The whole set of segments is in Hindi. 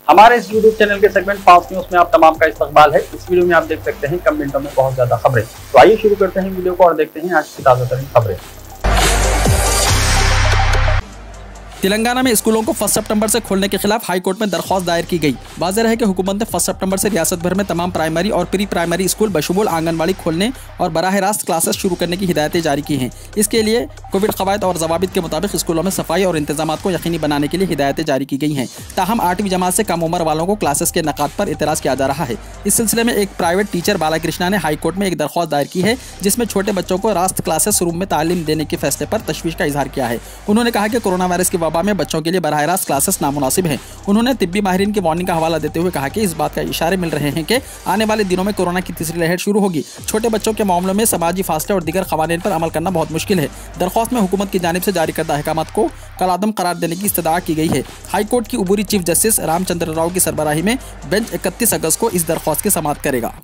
हमारे इस YouTube चैनल के सेगमेंट फास्ट न्यूज में आप तमाम का इस्तकबाल है। इस वीडियो में आप देख सकते हैं कम मिनटों में बहुत ज्यादा खबरें। तो आइए शुरू करते हैं वीडियो को और देखते हैं आज की ताजा तरीन खबरें। तेलंगाना में स्कूलों को 1 सितंबर से खोलने के खिलाफ हाई कोर्ट में दरख्वास्त दायर की गई। वाज़ेह है कि हुकूमत ने 1 सितंबर से रियासत भर में तमाम प्राइमरी और प्री प्राइमरी स्कूल बशमूल आंगनबाड़ी खोलने और बराह रास्त क्लासेस शुरू करने की हिदायतें जारी की हैं। इसके लिए कोविड कवायद और जवाबित के मुताबिक स्कूलों में सफाई और इंतजाम को यकीनी बनाने के लिए हिदायतें जारी की गई हैं। ताहम 8वीं जमात से कम उम्र वालों को क्लासेस के नकाद पर इतराज़ किया जा रहा है। इस सिलसिले में एक प्राइवेट टीचर बालाकृष्णा ने हाई कोर्ट में एक दरख्वास्त दायर की है, जिसमें छोटे बच्चों को रास्त क्लासेस रूम में तालीम देने के फैसले पर तशवीश का इजहार किया है। उन्होंने कहा कि कोरोना वायरस की वबा में बच्चों के लिए बराह रास्त क्लासेस नामुनासिब हैं। उन्होंने तिब्बी माहिरीन की वार्निंग का हवाला देते हुए कहा कि इस बात का इशारे मिल रहे हैं कि आने वाले दिनों में कोरोना की तीसरी लहर शुरू होगी। छोटे बच्चों के मामलों में समाजी फासले और दीगर क़वानीन पर अमल करना बहुत मुश्किल है। दरख्वास्त में हुकूमत की जानिब से जारी करदा अहकामात को कलादम करार देने की इस्तदा की गई है। हाई कोर्ट की उबूरी चीफ जस्टिस रामचंद्र राव की सरबराही में बेंच 31 अगस्त को इस दरख्वास्त की समाअत करेगा।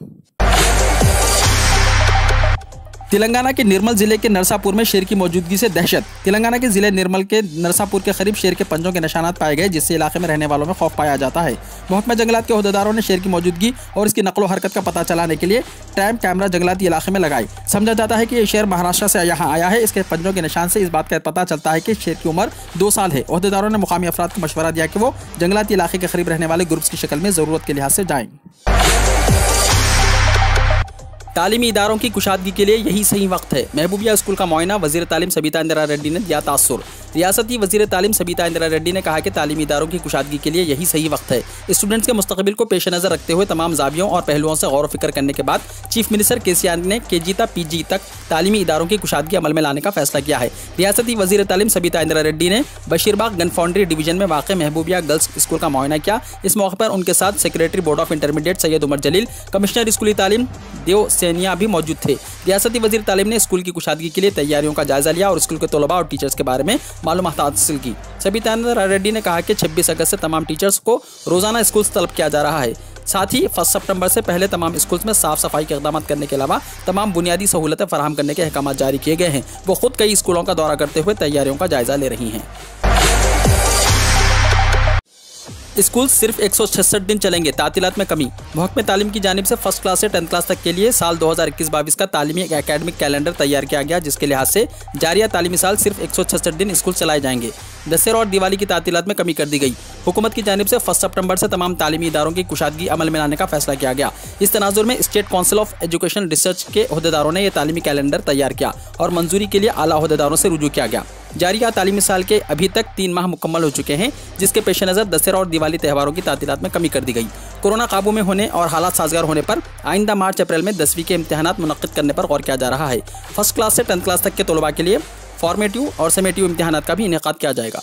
तेलंगाना के निर्मल जिले के नरसापुर में शेर की मौजूदगी से दहशत। तेलंगाना के जिले निर्मल के नरसापुर के करीब शेर के पंजों के निशानात पाए गए, जिससे इलाके में रहने वालों में खौफ पाया जाता है। महकमा जंगलात के ओहदेदारों ने शेर की मौजूदगी और इसकी नकलो हरकत का पता चलाने के लिए टाइम कैमरा जंगलाती इलाके में लगाए। समझा जाता है कि यह शेर महाराष्ट्र से यहाँ आया है। इसके पंजों के निशान से इस बात का पता चलता है कि शेर की उम्र 2 साल है। ओहदेदारों ने मुकामी अफराद को मशवरा दिया कि वो जंगलाती इलाके के करीब रहने वाले ग्रुप्स की शक्ल में ज़रूरत के लिहाज से जाएँ। तालीमी इदारों की कुशादगी के लिए यही सही वक्त है। महबूबिया स्कूल का मुआयना वज़ीर तालीम सबीता इंदिरा रेड्डी ने दिया तासुर। रियासती वज़ीर तालीम सबीता इंदिरा रेड्डी ने कहा कि तालीमी इदारों की कुशादगी के लिए यही सही वक्त है। स्टूडेंट्स के मुस्तकबिल को पेश नज़र रखते हुए तमाम जावियों और पहलुओं से गौर फिक्र करने के बाद चीफ मिनिस्टर केसीआर ने KG तक PG तक तालीमी इदारों की कुशादगी अमल में लाने का फैसला किया है। रियासती वज़ीर तालीम सबीता इंदिरा रेड्डी ने बशीरबाग गन फाउंड्री डिवीजन में वाक़ महबूबिया गर्ल्स स्कूल का मुआयना किया। इस मौके पर उनके साथ secretary board of intermediate Syed Umar Jalil, commissioner स्कूली तालीम देव सैनिया भी मौजूद थे। रियासती वज़ीर तालीम ने स्कूल की कुशादगी के लिए तैयारियों का जायजा लिया और स्कूल के तलबा और टीचर्स के बारे में मालूमात हासिल की। सबीता इंदिरा रेड्डी ने कहा कि 26 अगस्त से तमाम टीचर्स को रोजाना स्कूल तलब किया जा रहा है। साथ ही 1 सितंबर से पहले तमाम स्कूल्स में साफ सफाई के इक़दाम करने के अलावा तमाम बुनियादी सहूलतें फराहम करने के अहकाम जारी किए गए हैं। वो खुद कई स्कूलों का दौरा करते हुए तैयारियों का जायजा ले रही हैं। स्कूल सिर्फ 166 दिन चलेंगे, तातीलात में कमी। महकमे तालीम की जानिब से फर्स्ट क्लास से 10th क्लास तक के लिए साल 2021-22 का तालीमी एकेडमिक कैलेंडर तैयार किया गया, जिसके लिहाज से जारिया तालीमी साल सिर्फ 166 दिन स्कूल चलाए जाएंगे। दशहरा और दिवाली की तातीलात में कमी कर दी गई। हुकूमत की जानिब से 1 सितंबर से तमाम तालीमी इदारों की कुशादगी अमल में लाने का फैसला किया गया। इस तनाजुर में state council of education research के ओहदेदारों ने यह तालीमी कैलेंडर तैयार किया और मंजूरी के लिए आला ओहदेदारों से रुजू किया गया। जारिया तालीमी साल के अभी तक 3 माह मुकम्मल हो चुके हैं, जिसके पेश नज़र दशहरा और दिवाली त्योहारों की तातीलात में कमी कर दी गई। कोरोना काबू में होने और हालात साजगार होने पर आइंदा मार्च अप्रैल में 10वीं के इम्तहानात मुनक्किद करने पर गौर किया जा रहा है। फर्स्ट क्लास से 10th क्लास तक के तलबा के लिए फॉर्मेटिव और समेटिव इम्तहानात का भी इनेकाद किया जाएगा।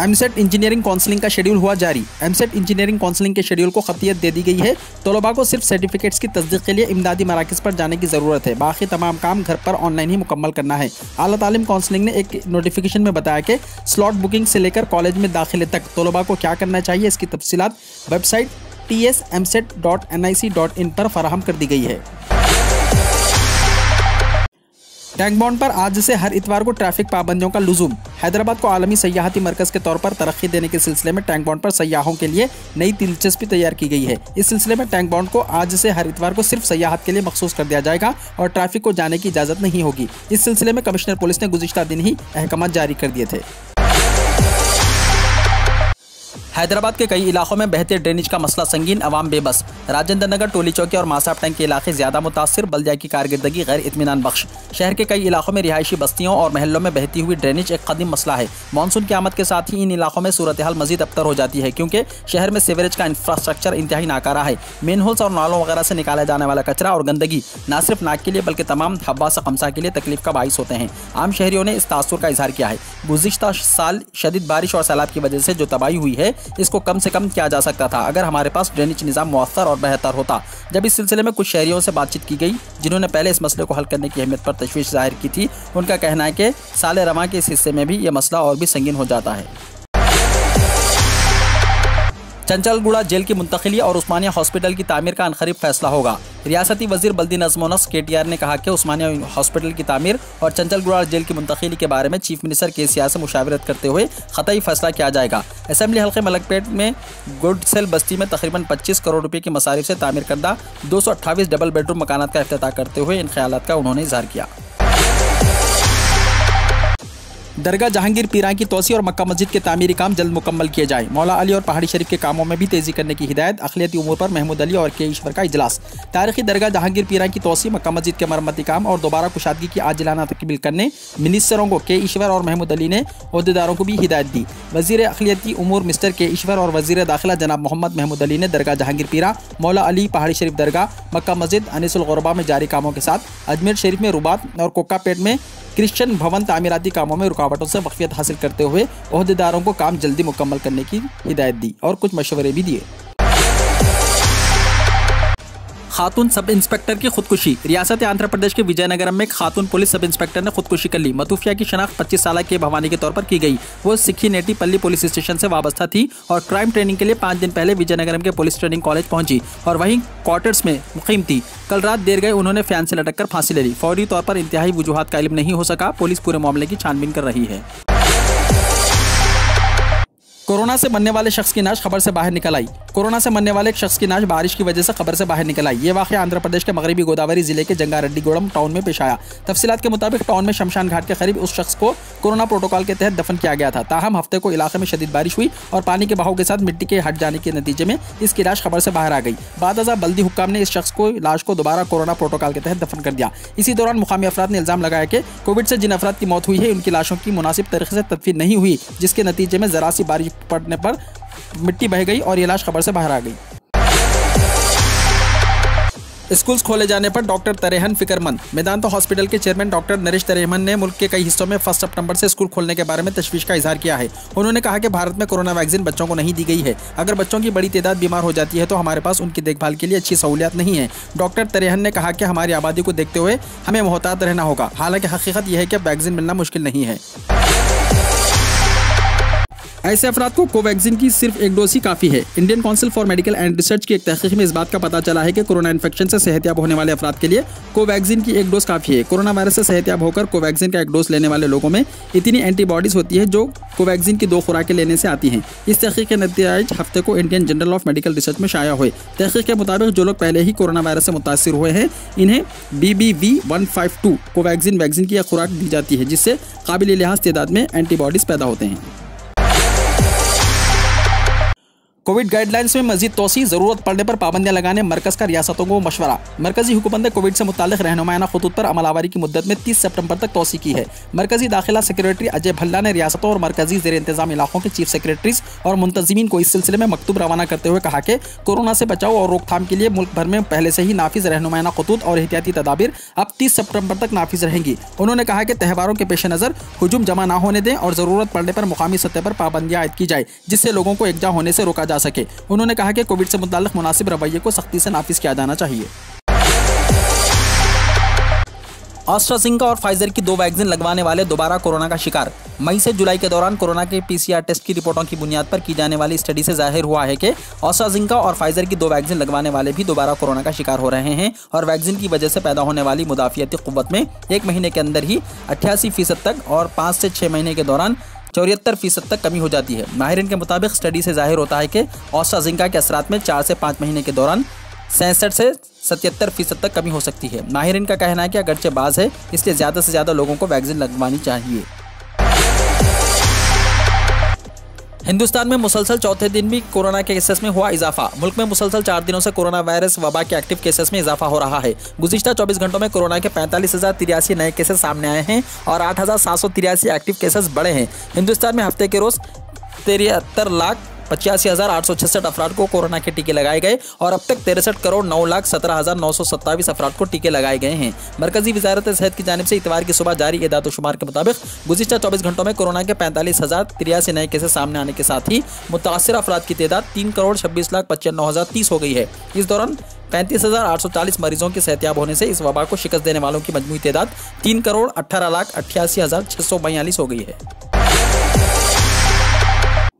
एमसेट इंजीनियरिंग काउंसलिंग का शेड्यूल हुआ जारी। एमसेट इंजीनियरिंग काउंसलिंग के शेड्यूल को खतियत दे दी गई है। तलबा को सिर्फ सर्टिफिकेट्स की तस्दीक के लिए इमदादी मराकज़ पर जाने की ज़रूरत है। बाकी तमाम काम घर पर ऑनलाइन ही मुकम्मल करना है। आला तालीम काउंसलिंग ने एक नोटिफिकेशन में बताया कि स्लॉट बुकिंग से लेकर कॉलेज में दाखिले तक तलबा को क्या करना चाहिए, इसकी तफसीलात वेबसाइट tsmset.nic.in पर फराहम कर दी गई है। टैंक बॉन्ड पर आज से हर इतवार को ट्रैफिक पाबंदियों का लुज़ूम। हैदराबाद को आलमी सयाहती मरकज़ के तौर पर तरक्की देने के सिलसिले में टैंक बॉन्ड पर सयाहों के लिए नई दिलचस्पी तैयार की गई है। इस सिलसिले में टैंक बॉन्ड को आज से हर इतवार को सिर्फ सयाहत के लिए मखसूस कर दिया जाएगा और ट्रैफिक को जाने की इजाज़त नहीं होगी। इस सिलसिले में कमिश्नर पुलिस ने गुज़िश्ता दिन ही अहकाम जारी कर दिए थे। हैदराबाद के कई इलाकों में बहते ड्रेनेज का मसला संगीन, अवाम बेबस। राजेंद्र नगर, टोली चौकी और मासाब टैंक के इलाके ज्यादा मुतासिर, बल्दिया की कारकर्दगी गैर इत्मीनान बख्श। शहर के कई इलाकों में रिहायशी बस्तियों और महलों में बहती हुई ड्रेनेज एक कदीम मसला है। मानसून की आमद के साथ ही इन इलाकों में सूरत हाल मजीद अबतर हो जाती है, क्योंकि शहर में सीवरेज का इंफ्रास्ट्रक्चर इंतहाई नाकारा है। मेन होल्स और नालों वगैरह से निकाला जाने वाला कचरा और गंदगी न सिर्फ नाक के लिए बल्कि तमाम हब्बास खमसा के लिए तकलीफ का बाइस होते हैं। आम शहरियों ने इस तासुर का इजहार किया है। गुज़िश्ता साल शदीद बारिश और सैलाब की वजह से जो तबाही हुई है, इसको कम से कम किया जा सकता था अगर हमारे पास ड्रेनेज निज़ाम मुअस्सर और बेहतर होता। जब इस सिलसिले में कुछ शहरियों से बातचीत की गई जिन्होंने पहले इस मसले को हल करने की अहमियत पर तशवीश जाहिर की थी, उनका कहना है कि साल रवां के इस हिस्से में भी यह मसला और भी संगीन हो जाता है। चंचलगुड़ा जेल की मुंतकिली और उस्मानिया हॉस्पिटल की तामीर का अनकरीब फैसला होगा। रियासती वजीर बल्दी नज़्म व नस्क KTR ने कहा कि उस्मानिया हॉस्पिटल की तामीर और चंचलगुड़ा जेल की मुंतकिली के बारे में चीफ मिनिस्टर KCR से मुशावरत करते हुए ख़तई फैसला किया जाएगा। असेंबली हल्के मलकपेट में गुडसेल बस्ती में तकरीबन 25 करोड़ रुपए की मसारिफ से तामीर करदा 228 डबल बेडरूम मकानात का इफ्तिताह करते हुए इन ख्यालात का उन्होंने इजहार किया। दरगाह जहांगीर पीरा की तोसी और मक्का मस्जिद के तामीरी काम जल्द मुकम्मल किए जाए। मौला अली और पहाड़ी शरीफ के कामों में भी तेजी करने की हिदायत। अखिलती उमूर पर महमूद अली और के ईश्वर का इजलास। तारीखी दरगाह जहांगीर पीरा की तोसी, मक्का मस्जिद के मरम्मती काम और दोबारा कुशादगी की आजिलाना तकमील करने मिनिस्टरों को के ईश्वर और महमूद अली ने अहदेदारों को भी हिदायत दी। वजीर अखिलती उमूर मिस्टर के ईश्वर और वजीर दाखिला जनाब मोहम्मद महमूद अली ने दरगाह जहांगीर पीरा, मौला अली, पहाड़ी शरीफ दरगाह, मक्का मस्जिद, अनीसुल गुरबा में जारी कामों के साथ अजमेर शरीफ में रुबात और कोकापेट में क्रिश्चियन भवन तामीराती कामों में रुकावटों से वक़्फ़ियत हासिल करते हुए ओहदेदारों को काम जल्दी मुकम्मल करने की हिदायत दी और कुछ मशवरे भी दिए। खातून सब इंस्पेक्टर की खुदकुशी। रियासत आंध्र प्रदेश के विजयनगरम में खातून पुलिस सब इंस्पेक्टर ने खुदकुशी कर ली। मतूफिया की शनाख्त 25 साल के भवानी के तौर पर की गई। वो सिक्की नेटी पल्ली पुलिस स्टेशन से वाबस्ता थी और क्राइम ट्रेनिंग के लिए 5 दिन पहले विजयनगरम के पुलिस ट्रेनिंग कॉलेज पहुंची और वहीं क्वार्टर्स में मुकीम थी। कल रात देर गए उन्होंने फैन से लटक कर फांसी ले ली। फौरी तौर पर इंतहाई वजूहात का इल्म नहीं हो सका। पुलिस पूरे मामले की छानबीन कर रही है। कोरोना से मरने वाले शख्स की नाश खबर से बाहर निकल आई। कोरोना से मरने वाले एक शख्स की नाश बारिश की वजह से खबर से बाहर निकल आई। ये वाक़या आंध्र प्रदेश के मगरबी गोदावरी जिले के जंगारेड्डीगुड़म टाउन में पेश आया। तफसीलात के मुताबिक टाउन में शमशान घाट के करीब उस शख्स को कोरोना प्रोटोकॉल के तहत दफन किया गया था। ताहम हफ्ते को इलाके में शदीद बारिश हुई और पानी के बहाव के साथ मिट्टी के हट जाने के नतीजे में इसकी लाश खबर से बाहर आ गई। बादअज़ा बल्दी हुक्काम ने इस शख्स को लाश को दोबारा कोरोना प्रोटोकॉल के तहत दफन कर दिया। इसी दौरान मुकामी अफराद ने इल्जाम लगाया कि कोविड से जिन अफराद की मौत हुई है उनकी लाशों की मुनासिब तरीके से तदफीन नहीं हुई, जिसके नतीजे में जरा सी बारिश पड़ने पर मिट्टी बह गई और ये लाश खबर से बाहर आ गई। स्कूल्स खोले जाने पर डॉक्टर तरेहन फिक्रमंद। मेदांता हॉस्पिटल के चेयरमैन डॉक्टर नरेश तरेहन ने मुल्क के कई हिस्सों में 1 सितंबर से स्कूल खोलने के बारे में तशवीश का इजहार किया है। उन्होंने कहा कि भारत में कोरोना वैक्सीन बच्चों को नहीं दी गई है। अगर बच्चों की बड़ी तादाद बीमार हो जाती है तो हमारे पास उनकी देखभाल के लिए अच्छी सहूलियत नहीं है। डॉक्टर तरेहन ने कहा कि हमारी आबादी को देखते हुए हमें मोहतात रहना होगा। हालांकि हकीकत यह है कि वैक्सीन मिलना मुश्किल नहीं है। ऐसे अफराद को कोवैक्सीन की सिर्फ एक डोज ही काफ़ी है। Indian council for medical and research की एक तहकीक में इस बात का पता चला है कि कोरोना इन्फेक्शन से सेहतयाब होने वाले अफराद के लिए कोवैक्सीन की एक डोज काफ़ी है। कोरोना वायरस से सेहतयाब होकर कोवैक्सीन का एक डोज लेने वाले लोगों में इतनी एंटीबॉडीज़ होती है जो कोवैक्सीन की 2 खुराकें लेने से आती हैं। इस तहकीक के नतीजे हफ्ते को Indian journal of medical research में शाया हुए। तहकीक के मुताबिक जो लोग पहले ही कोरोना वायरस से मुतासिर हुए हैं इन्हें BBV152 कोवैक्सीन वैक्सीन की एक खुराक दी जाती है, जिससे काबिल लिहाज तादाद में एंटीबॉडीज़ पैदा होते हैं। कोविड गाइडलाइंस में मजीद तोसी, जरूरत पड़ने पर पाबंदियां लगाने मरकज का रियासतों को मशवरा। मरकजी हुकूमत ने कोविड से मुताल्लिक रहनुमायाना खतूत पर अमलावरी की मुद्दत में 30 सितंबर तक तोसी की है। मरकजी दाखिला सेक्रेटरी अजय भल्ला ने रियासतों और मरकजी ज़ेर इंतजाम इलाकों के चीफ सेक्रेटरीज और मुंतजिमीन को इस सिलसिले में मकतूब रवाना करते हुए कहा कि कोरोना से बचाव और रोकथाम के लिए मुल्क भर में पहले से ही नाफिज रहनुमायाना खतूत और एहतियाती तदाबीर अब 30 सितंबर तक नाफिज रहेंगी। उन्होंने कहा कि त्यौहारों के पेश नज़र हुजूम जमा ना होने दें और ज़रूरत पड़ने पर मुकामी सतह पर पाबंदियां आयद की जाए, जिससे लोगों को एकजा होने से रोका जा सके। उन्होंने कहा कि कोविड से मुताल्लिक मुनासिब रवैये को सख्ती से नाफिज किया जाना चाहिए। एस्ट्राज़ेनेका और फाइजर की 2 वैक्सीन लगवाने वाले दोबारा कोरोना का शिकार। मई से जुलाई के दौरान कोरोना के PCR टेस्ट की रिपोर्टों की बुनियाद पर की जाने वाली स्टडी से जाहिर हुआ है कि एस्ट्राज़ेनेका और फाइजर की 2 वैक्सीन लगवाने वाले भी दोबारा कोरोना का शिकार हो रहे हैं और वैक्सीन की वजह से पैदा होने वाली मुदाफ़ियती क़ुव्वत में 1 महीने के अंदर ही 88% तक और 5 से 6 महीने के दौरान 74% तक कमी हो जाती है। माहिरीन के मुताबिक स्टडी से जाहिर होता है कि एस्ट्राज़ेनेका के असरात में 4 से 5 महीने के दौरान 66 से 77% तक कमी हो सकती है। माहिरीन का कहना है कि अगरचे बाज़ है, इसलिए ज़्यादा से ज़्यादा लोगों को वैक्सीन लगवानी चाहिए। हिंदुस्तान में मुसलसल चौथे दिन भी कोरोना के केसेस में हुआ इजाफा। मुल्क में मुसलसल 4 दिनों से कोरोना वायरस वबा के एक्टिव केसेस में इजाफा हो रहा है। गुज़िश्ता 24 घंटों में कोरोना के 45,083 नए केसेस सामने आए हैं और 8,783 एक्टिव केसेस बढ़े हैं। हिंदुस्तान में हफ्ते के रोज़ 73,85,866 अफराद को कोरोना के टीके लगाए गए और अब तक 63,09,17,927 अफराद को टीके लगाए गए हैं। मरकजी वजारत सेहत की जानिब से इतवार की सुबह जारी एदाद शुमार के मुताबिक गुज़िश्ता 24 घंटों में कोरोना के 45,083 नए केसेस सामने आने के साथ ही मुतासिर अफराद की तादाद 3,26,95,30 हो गई है। इस दौरान 35,840 मरीजों के सेहतयाब होने से इस वबा को शिकस्त देने वालों की मजमूई तादाद 3,18,88,642 हो गई है।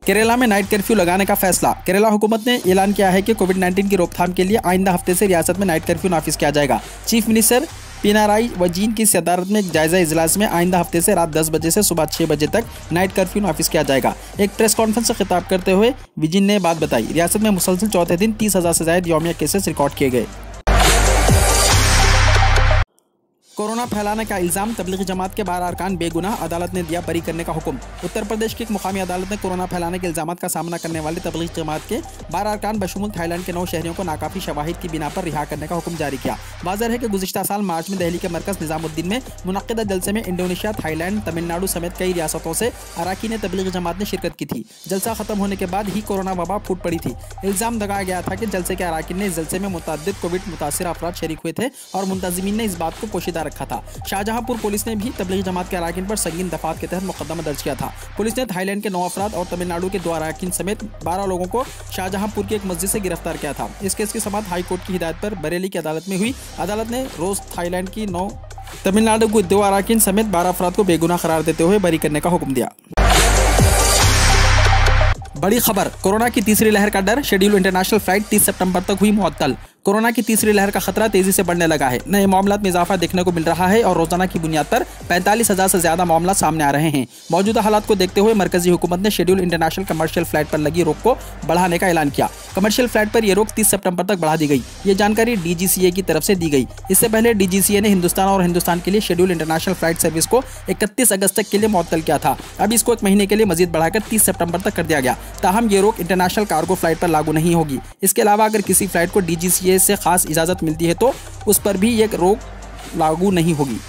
केरला में नाइट कर्फ्यू लगाने का फैसला। केरला हुकूमत ने ऐलान किया है कि कोविड-19 की रोकथाम के लिए आइंदा हफ्ते से रियासत में नाइट कर्फ्यू नाफिज किया जाएगा। चीफ मिनिस्टर पिनाराई विजयन की सदारत में एक जायजा इजलास में आइंदा हफ्ते से रात 10 बजे से सुबह 6 बजे तक नाइट कर्फ्यू नाफिज किया जाएगा। एक प्रेस कॉन्फ्रेंस से खिताब करते हुए विजयन ने बात बताई। रियासत में मुसलसल चौथे दिन 30,000 से ज्यादा यौमिया केसेस रिकॉर्ड किए गए। कोरोना फैलाने का इल्जाम, तबलीगी जमात के 12 अरकान बेगुनाह, अदालत ने दिया बरी करने का हुक्म। उत्तर प्रदेश की एक मुकामी अदालत ने कोरोना फैलाने के इल्जामात का सामना करने वाले तबलीगी जमात के 12 अरकान बशमूल थाईलैंड के 9 शहरियों को नाकाफी शवाहिद की बिना पर रिहा करने का हुक्म जारी किया। वाज़ेह है कि गुज़िश्ता साल मार्च में दिल्ली के मरकज़ निज़ामुद्दीन में मुनक़्क़िदा जलसे में इंडोनेशिया, थाईलैंड, तमिलनाडु समेत कई रियासतों से अरकान तबलीगी जमात ने शिरकत की थी। जलसा खत्म होने के बाद ही कोरोना वबा फूट पड़ी थी। इल्ज़ाम लगाया गया था कि जलसे के अरकान ने इस जलसे में मुतअद्दिद कोविड मुतासिर अफराद शरीक हुए थे और मुंतज़िमीन ने इस बात को पोशीदा रखा था। शाहजहांपुर पुलिस ने भी तबलीगी जमात के अरकान पर संगीन दफात के तहत मुकदमा दर्ज किया था। पुलिस ने थाईलैंड के 9 अफराद और तमिलनाडु के 2 अरकान समेत 12 लोगों को शाहजहांपुर की एक मस्जिद से गिरफ्तार किया था। इस केस की समाअत हाई कोर्ट की हिदायत पर बरेली की अदालत में हुई। अदालत ने रोज थाईलैंड की 9, तमिलनाडु के 2 अरकान समेत 12 अफराद को बेगुनाह करार देते हुए बरी करने का हुक्म दिया। बड़ी खबर, कोरोना की तीसरी लहर का डर, शेड्यूल इंटरनेशनल फ्लाइट 30 सितंबर तक हुई मुअत्तल। कोरोना की तीसरी लहर का खतरा तेजी से बढ़ने लगा है। नए मामलों में इजाफा देखने को मिल रहा है और रोजाना की बुनियाद पर 45,000 से ज्यादा मामला सामने आ रहे हैं। मौजूदा हालात को देखते हुए मरकजी हुकूमत ने शेड्यूल इंटरनेशनल कमर्शियल फ्लाइट पर लगी रोक को बढ़ाने का ऐलान किया। कमर्शियल फ्लाइट पर यह रोक 30 सितंबर तक बढ़ा दी गई। ये जानकारी DGCA की तरफ से दी गई। इससे पहले DGCA ने हिंदुस्तान और हिंदुस्तान के लिए शेड्यूल इंटरनेशनल फ्लाइट सर्विस को 31 अगस्त तक के लिए मुअत्तल किया था। अब इसको 1 महीने के लिए मजीद बढ़ाकर 30 सितंबर तक कर दिया गया। ताहम ये रोक इंटरनेशनल कार्गो फ्लाइट पर लागू नहीं होगी। इसके अलावा अगर किसी फ्लाइट को DGCA से खास इजाजत मिलती है तो उस पर भी ये रोक लागू नहीं होगी।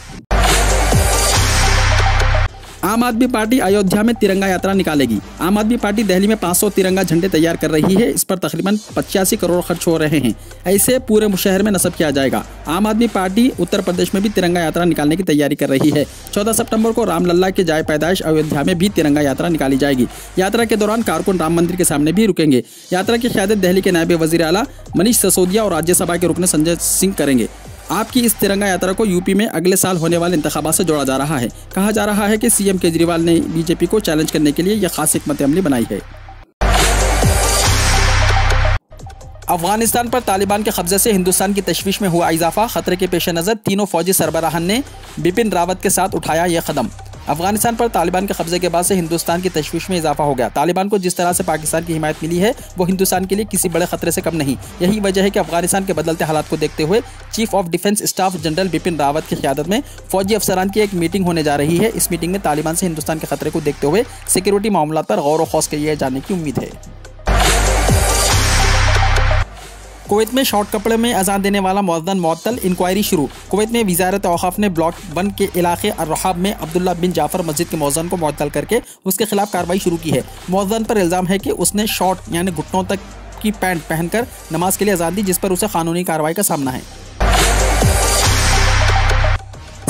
आम आदमी पार्टी अयोध्या में तिरंगा यात्रा निकालेगी। आम आदमी पार्टी दिल्ली में 500 तिरंगा झंडे तैयार कर रही है। इस पर तकरीबन 85 करोड़ खर्च हो रहे हैं। ऐसे पूरे शहर में नस्ब किया जाएगा। आम आदमी पार्टी उत्तर प्रदेश में भी तिरंगा यात्रा निकालने की तैयारी कर रही है। 14 सितंबर को रामलला के जाए पैदाइश अयोध्या में भी तिरंगा यात्रा निकाली जाएगी। यात्रा के दौरान कारकुन राम मंदिर के सामने भी रुकेंगे। यात्रा की क़यादत दिल्ली के नायब वज़ीर आला मनीष सिसोदिया और राज्यसभा के रुकन संजय सिंह करेंगे। आपकी इस तिरंगा यात्रा को यूपी में अगले साल होने वाले इंतखाबात से जोड़ा जा रहा है। कहा जा रहा है कि CM केजरीवाल ने बीजेपी को चैलेंज करने के लिए यह खास हिकमत अमली बनाई है। अफगानिस्तान पर तालिबान के कब्जे से हिंदुस्तान की तशवीश में हुआ इजाफा, खतरे के पेश नज़र तीनों फौजी सरबराहान ने बिपिन रावत के साथ उठाया यह कदम। अफगानिस्तान पर तालिबान के कब्जे के बाद से हिंदुस्तान की तशवीश में इजाफा हो गया। तालिबान को जिस तरह से पाकिस्तान की हिमायत मिली है वो हिंदुस्तान के लिए किसी बड़े खतरे से कम नहीं। यही वजह है कि अफगानिस्तान के बदलते हालात को देखते हुए chief of defence staff general Bipin Rawat की क़यादत में फौजी अफसरान की एक मीटिंग होने जा रही है। इस मीटिंग में तालिबान से हिंदुस्तान के खतरे को देखते हुए सिक्योरिटी मामला पर गौर व खौस किए जाने की उम्मीद है। कुवैत में शॉर्ट कपड़े में अजान देने वाला मुअज्जिन मुअत्तल, इंक्वायरी शुरू। कुवैत में वज़ारत औक़ाफ़ ने ब्लॉक 1 के इलाके अर्रहाब में अब्दुल्ला बिन जाफ़र मस्जिद के मुअज्जिन को मुअत्तल करके उसके खिलाफ कार्रवाई शुरू की है। मुअज्जिन पर इल्ज़ाम है कि उसने शॉर्ट यानी घुटनों तक की पैंट पहनकर नमाज के लिए अजान दी, जिस पर उसे कानूनी कार्रवाई का सामना है।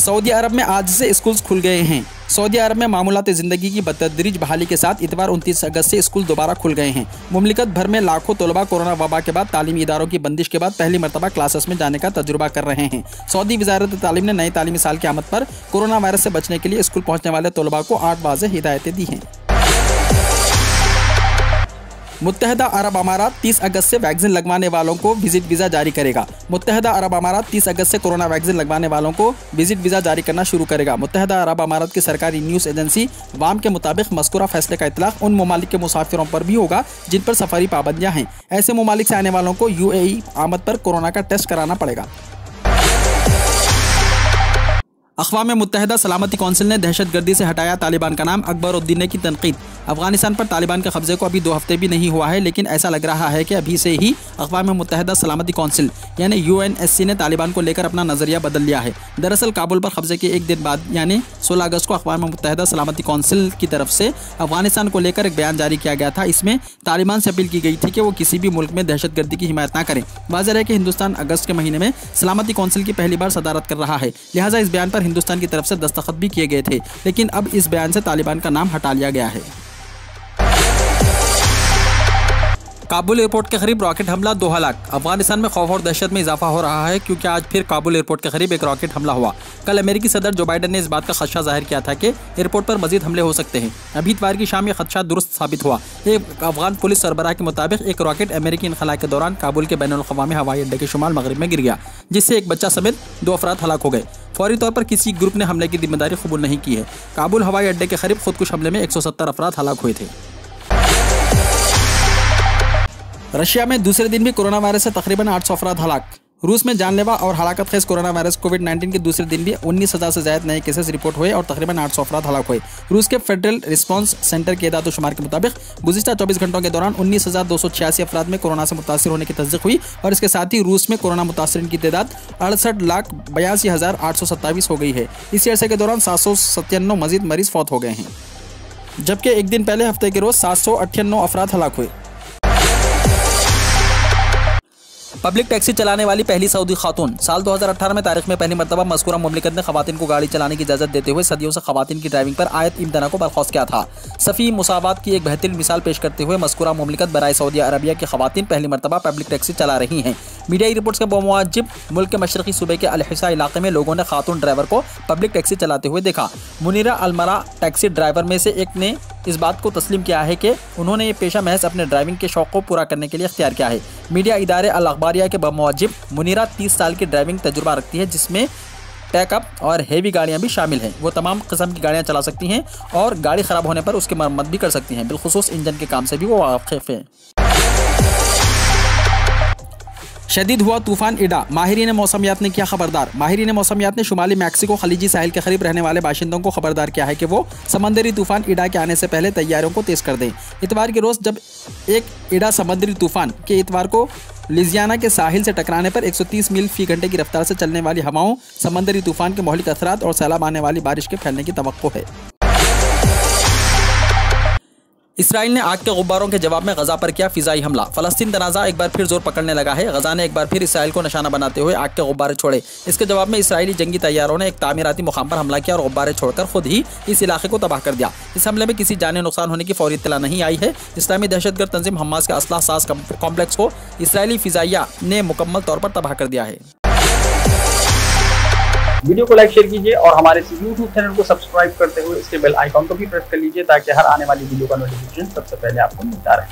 सऊदी अरब में आज से स्कूल्स खुल गए हैं। सऊदी अरब में मामूलात ज़िंदगी की बतदरीज बहाली के साथ इतवार 29 अगस्त से स्कूल दोबारा खुल गए हैं। मुमलिकत भर में लाखों तलबा कोरोना वबा के बाद तालीमी इदारों की बंदिश के बाद पहली मरतबा क्लासेस में जाने का तजुर्बा कर रहे हैं। सऊदी वज़ारत तालीम ने नए तालीमी साल की आमद पर कोरोना वायरस से बचने के लिए स्कूल पहुँचने वाले तलबा को 8 वाज़ेह हिदायतें दी हैं। मुत्तहदा अरब अमारात 30 अगस्त से वैक्सीन लगवाने वालों को विजिट वीज़ा जारी करेगा। मुत्तहदा अरब अमारात 30 अगस्त से कोरोना वैक्सीन लगवाने वालों को विजिट वीज़ा जारी करना शुरू करेगा। मुत्तहदा अरब अमारात की सरकारी न्यूज़ एजेंसी वाम के मुताबिक मज़कूरा फैसले का इतलाक़ उन ममालिक के मुसाफिरों पर भी होगा जिन पर सफरी पाबंदियाँ हैं। ऐसे ममालिक से आने वालों को UAE आमद पर कोरोना का टेस्ट कराना पड़ेगा। अक़वाम मुत्तहिदा सलामती कौंसिल ने दहशतगर्दी से हटाया तालिबान का नाम, अकबरुद्दीन की तनकीद। अफगानिस्तान पर तालिबान के कब्जे को अभी 2 हफ्ते भी नहीं हुआ है, लेकिन ऐसा लग रहा है कि अभी से ही अक़वाम मुत्तहिदा सलामती कौंसिल यानी UNSC ने तालिबान को लेकर अपना नज़रिया बदल लिया है। दरअसल काबुल पर कब्जे के एक दिन बाद यानी 16 अगस्त को अक़वाम मुत्तहिदा सलामती कौंसिल की तरफ से अफगानिस्तान को लेकर एक बयान जारी किया गया था। इसमें तालिबान से अपील की गई थी कि वो किसी भी मुल्क में दहशतगर्दी की हिमायत ना करें। वाज़ेह है कि हिंदुस्तान अगस्त के महीने में सलामती कौंसिल की पहली बार सदारत कर रहा है, लिहाजा इस बयान पर हिंदुस्तान की तरफ से दस्तखत भी किए गए थे, लेकिन अब इस बयान से तालिबान का नाम हटा लिया गया है। काबुल एयरपोर्ट के करीब रॉकेट हमला, 2 हलाक। अफगानिस्तान में खौफ और दहशत में इजाफा हो रहा है क्योंकि आज फिर काबुल एयरपोर्ट के करीब एक रॉकेट हमला हुआ। कल अमेरिकी सदर जो बाइडन ने इस बात का खदशा जाहिर किया था कि एयरपोर्ट पर मजीद हमले हो सकते हैं। अभी इतवार की शाम यह खदशा दुरुस्त साबित हुआ। एक अफगान पुलिस सरबराह के मुताबिक एक रॉकेट अमेरिकी इनखला के दौरान काबुल के बैनुल-अक़वामी हवाई अड्डे के शुमाल मगरिब में गिर गया, जिससे एक बच्चा समेत 2 अफराद हलाक हो गए। फौरी तौर पर किसी ग्रुप ने हमले की जिम्मेदारी कबूल नहीं की है। काबुल हवाई अड्डे के करीब खुदकुश हमले में 170 अफराद हलाक हुए थे। रशिया में दूसरे दिन भी कोरोना वायरस से तकरीबन 800 अफराद हलाक। रूस में जानलेवा और हलाकत खेज कोरोना वायरस कोविड-19 के दूसरे दिन भी 19,000 से ज्यादा नए केसेस रिपोर्ट हुए और तकरीबन 800 अफराद हलाक हुए। रूस के फेडरल रिस्पांस सेंटर के एदाद-ओ-शुमार के मुताबिक गुज़िश्ता 24 घंटों के दौरान 19,286 अफराद में कोरोना से मुतासिर होने की तस्दीक हुई और इसके साथ ही रूस में कोरोना मुतासिरीन की तादाद 68,82,827 हो गई है। इसी अरसे के दौरान 797 मजीद मरीज फौत हो गए हैं, जबकि एक दिन पहले हफ्ते के रोज 798 अफराद हलाक हुए। पब्लिक टैक्सी चलाने वाली पहली सऊदी खातून। साल 2018 में तारीख में पहली मरतबा मज़कूरा मुमलिकत ने खवातीन को गाड़ी चलाने की इजाज़त देते हुए सदियों से खवातीन की ड्राइविंग पर आयत इम्तना को बर्खास्त किया था। सफ़ी मुसावात की एक बेहतरीन मिसाल पेश करते हुए मज़कूरा मुमलिकत बराए सऊदी अरबिया की खवातीन पहली मरतबा पब्लिक टैक्सी चला रही हैं। मीडिया रिपोर्ट्स के बमुआजिब मुल्क के मशरक़ी सूबे के अल-हिसा इलाके में लोगों ने खातून ड्राइवर को पब्लिक टैक्सी चलाते हुए देखा। मुनीरा अल-मरा टैक्सी ड्राइवर में से एक ने इस बात को तस्लीम किया है कि उन्होंने ये पेशा महज अपने ड्राइविंग के शौक़ को पूरा करने के लिए इख्तियार किया है। मीडिया इदारे अल-अखबारिया के बमुआजिब मुनीरा 30 साल की ड्राइविंग तजुर्बा रखती है, जिसमें पैकअप और हेवी गाड़ियां भी शामिल हैं। वो तमाम किस्म की गाड़ियां चला सकती हैं और गाड़ी ख़राब होने पर उसकी मरम्मत भी कर सकती हैं। बिलखुसूस इंजन के काम से भी वो वाकिफ़ हैं। शदीद हुआ तूफान इडा, माहिरीन मौसमियात ने किया खबरदार। माहिरीन मौसमियात ने शुमाली मैक्सिको खलीजी साहिल के करीब रहने वाले बाशिंदों को खबरदार किया है कि वो समंदरी तूफान इडा के आने से पहले तैयारियों को तेज़ कर दें। इतवार के रोज़ जब एक इडा समंदरी तूफान के इतवार को लुइसियाना के साहिल से टकराने पर 130 मील फी घंटे की रफ्तार से चलने वाली हवाओं समंदरी तूफान के मौलिक असरात और सैलाब आने वाली बारिश के फैलने की तवक्को है। इसराइल ने आग के गुब्बारों के जवाब में गजा पर किया फिजाई हमला। फलस्तीन तनाज़ा एक बार फिर जोर पकड़ने लगा है। गजा ने एक बार फिर इसराइल को निशाना बनाते हुए आग के गुब्बारे छोड़े। इसके जवाब में इसराइली जंगी तैयारों ने एक तामीराती मुकाम पर हमला किया और गुब्बारे छोड़कर खुद ही इस इलाके को तबाह कर दिया। इस हमले में किसी जानी नुकसान होने की फौरी इत्तला नहीं आई है। इस्लामी दहशतगर्द तंजीम हमास के असलाह साज कॉम्प्लेक्स को इसराइली फिजाइया ने मुकम्मल तौर पर तबाह कर दिया है। वीडियो को लाइक शेयर कीजिए और हमारे YouTube चैनल को सब्सक्राइब करते हुए इसके बेल आइकॉन को भी प्रेस कर लीजिए ताकि हर आने वाली वीडियो का नोटिफिकेशन सबसे पहले आपको मिलता रहे।